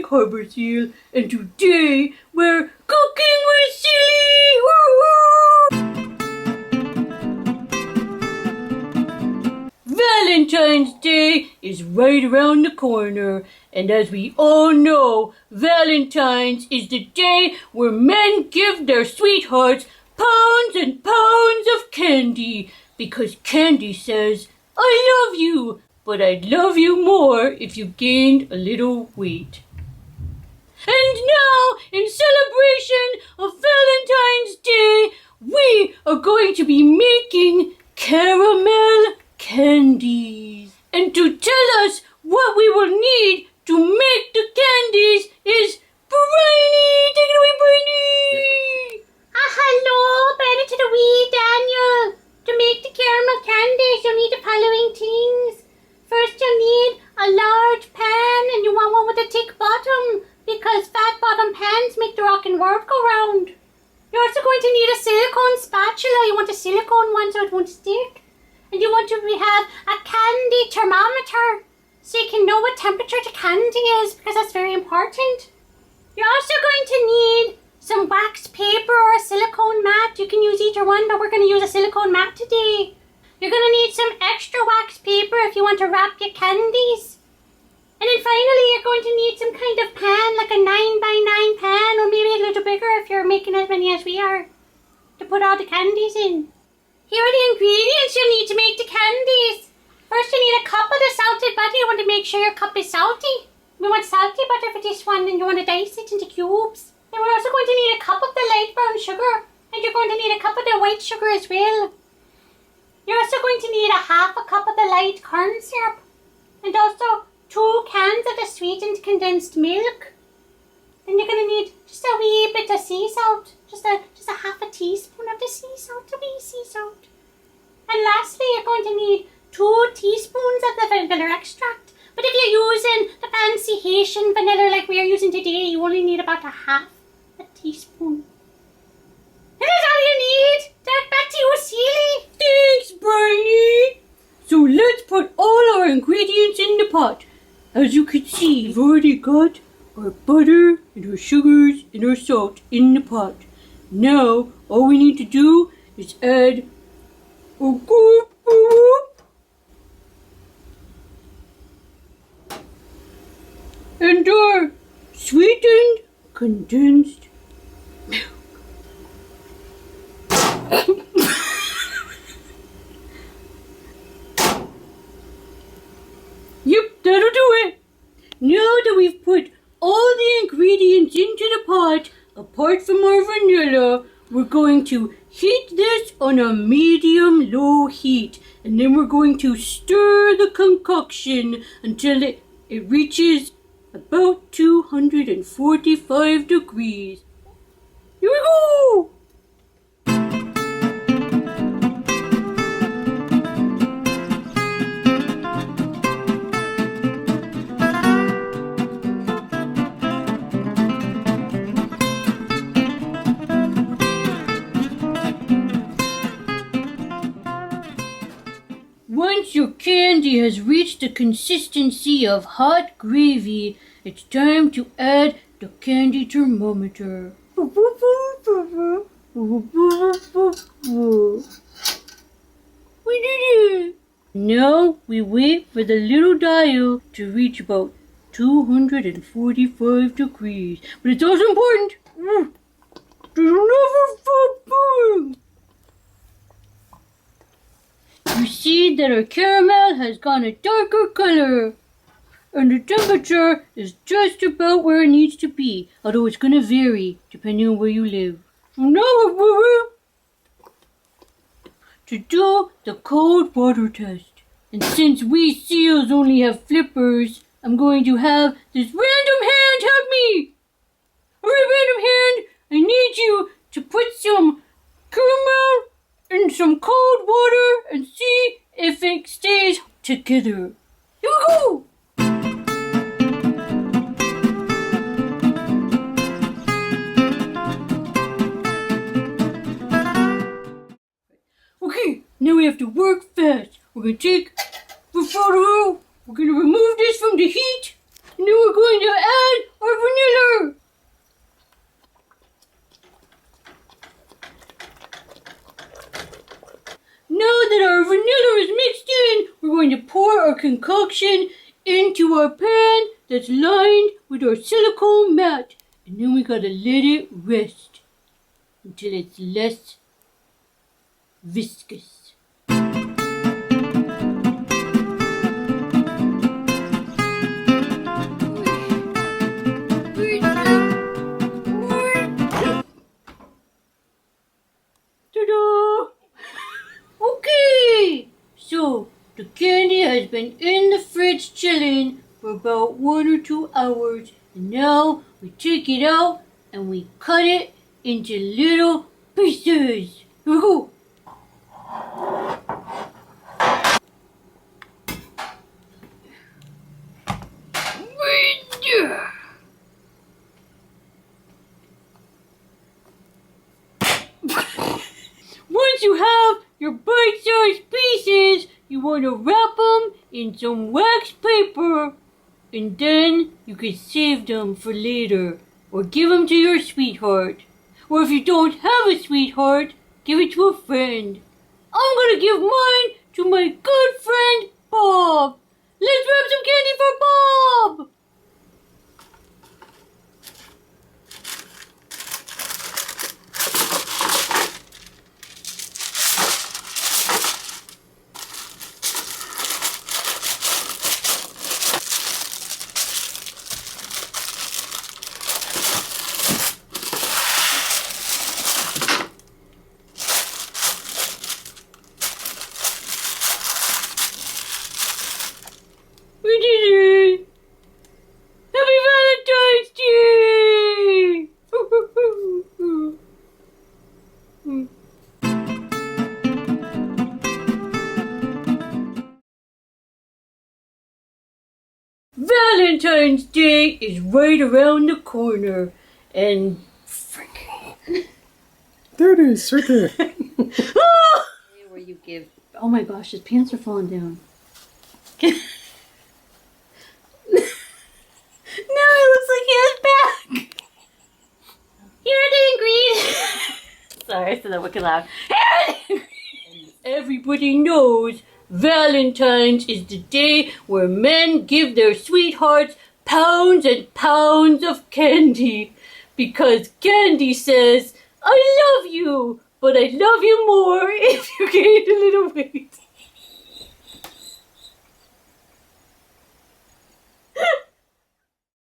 Harbor Seal, and today we're cooking with Silly! Woo-woo! Valentine's Day is right around the corner, and as we all know, Valentine's is the day where men give their sweethearts pounds and pounds of candy, because candy says, I love you, but I'd love you more if you gained a little weight. And now, in celebration of Valentine's Day, we are going to be making caramel candies. And to tell us what we will need to make the candies is Bryony. Take it away, Bryony. Hello, better to the wee Daniel. To make the caramel candies, you'll need the following things. First, you'll need a large pan, and you want one with a thick bottom, because fat bottom pans make the rockin' world go round. You're also going to need a silicone spatula. You want a silicone one so it won't stick. And you want to have a candy thermometer, so you can know what temperature the candy is, because that's very important. You're also going to need some wax paper or a silicone mat. You can use either one, but we're going to use a silicone mat today. You're going to need some extra wax paper if you want to wrap your candies. And then finally, you're going to need some kind of pan, like a 9x9 pan, or maybe a little bigger if you're making as many as we are, to put all the candies in. Here are the ingredients you'll need to make the candies. First, you need a cup of the salted butter. You want to make sure your cup is salty. We want salty butter for this one, and you want to dice it into cubes. Then we're also going to need a cup of the light brown sugar, and you're going to need a cup of the white sugar as well. You're also going to need a half a cup of the light corn syrup, and also 2 cans of the sweetened condensed milk. Then you're going to need just a wee bit of sea salt, just a half a teaspoon of the sea salt, a wee sea salt. And lastly, you're going to need 2 teaspoons of the vanilla extract. But if you're using the fancy Haitian vanilla like we are using today, you only need about a half a teaspoon. And that's all you need. Back to you, Seely. Thanks, Bryony. So let's put all our ingredients in the pot. As you can see, we've already got our butter and our sugars and our salt in the pot. Now, all we need to do is add and our sweetened condensed milk. Yep, that'll do it. Now that we've put all the ingredients into the pot, apart from our vanilla, we're going to heat this on a medium-low heat. And then we're going to stir the concoction until it reaches about 245 degrees. Here we go! Once your candy has reached the consistency of hot gravy, it's time to add the candy thermometer. We did it! Now we wait for the little dial to reach about 245 degrees. But it's also important to never stop burning. You see that our caramel has gone a darker color, and the temperature is just about where it needs to be, although it's going to vary depending on where you live. So now we're ready to do the cold water test. And since we seals only have flippers, I'm going to have this random hand help me. Alright, random hand, I need you to put some caramel in some cold water and see if it stays together. Here we go! Okay, now we have to work fast. We're going to take the photo. We're going to remove this from the heat. And then we're going to add our vanilla. Now that our vanilla is mixed in, we're going to pour our concoction into our pan that's lined with our silicone mat. And then we gotta let it rest until it's less viscous. Ta-da! Okay, so the candy has been in the fridge chilling for about 1 or 2 hours, and now we take it out and we cut it into little pieces. Here we go. Once you have your bite-sized pieces, you want to wrap them in some wax paper, and then you can save them for later, or give them to your sweetheart. Or if you don't have a sweetheart, give it to a friend. I'm gonna give mine to my good friend Bob. Let's wrap some candy for Bob! We did it! Happy Valentine's Day! Valentine's Day is right around the corner, and freaking There it is, right there. where you give. Oh my gosh, his pants are falling down. Now it looks like he has back. Here are the ingredients. Sorry, I said that wicked loud. Everybody knows Valentine's is the day where men give their sweethearts pounds and pounds of candy. Because candy says, I love you, but I love you more if you gain a little weight.